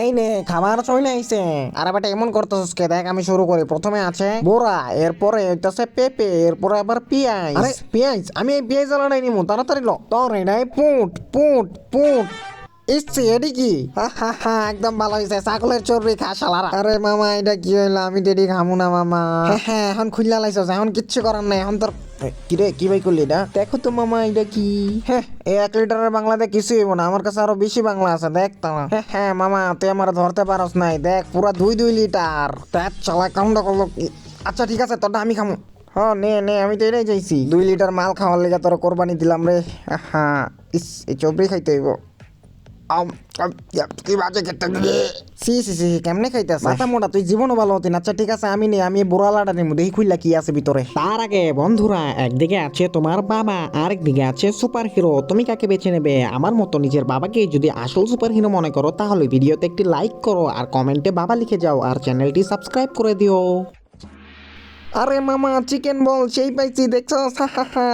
এই নে খাবার চলে আইছে। আরে বেটা এমন করতেছস কে? দেখ আমি শুরু করি। প্রথমে আছে বোরা, এরপরে হইতাছে পেঁপে, এরপরে আবার পেঁয়াজ। আরে পেঁয়াজ? আমি এই পেঁয়াজ আলাদাই নিমু, তাড়াতাড়ি ল। তোর এটাই পুট পুট পুট। ইসছি এডি কি? হা হা হা, একদম ভালো হয়েছে। ছাগলের চর্বি খা শালারা। আরে মামা এটা কি হইলো? আমি ডেডি খামু না মামা। হ্যাঁ হ্যাঁ, এখন খুললা লাইছস, এখন কিচ্ছু করার নাই। এখন তোর কিরে কি ভাই করলি এটা? দেখো তো মামা এটা কি? হ্যাঁ, এই 1 লিটারের বাংলাতে কিছু হইব না। আমার কাছে আরো বেশি বাংলা আছে, দেখ তো। হ্যাঁ হ্যাঁ মামা, তুই আমার ধরতে পারস নাই। দেখ পুরা 2 লিটার। দেখ চালা কামটা করলো। আচ্ছা ঠিক আছে, তোরটা আমি খামু। হ্যাঁ নে নে, আমি তো এটাই চাইছি। 2 লিটার মাল খাওয়ার লেগে তোর কোরবানি দিলাম রে। হ্যাঁ, ইস এই চর্বি খাইতে হইব। কি বাজে খেতে দিলে। সি সি সি, কেমনে খাইতেছে মাথা মোটা, তুই জীবনও ভালো হতি না। আচ্ছা ঠিক আছে, আমি নেই, আমি বোরালাটা নিমু, দেখি খুললা কি আছে ভিতরে। তার আগে বন্ধুরা, একদিকে আছে তোমার বাবা, আরেকদিকে আছে সুপার হিরো। তুমি কাকে বেছে নেবে? আমার মতো নিজের বাবাকে যদি আসল সুপার হিরো মনে করো, তাহলে ভিডিওতে একটি লাইক করো আর কমেন্টে বাবা লিখে যাও আর চ্যানেলটি সাবস্ক্রাইব করে দিও। আরে মামা চিকেন বল সেই পাইছি, দেখছো? হা হা হা।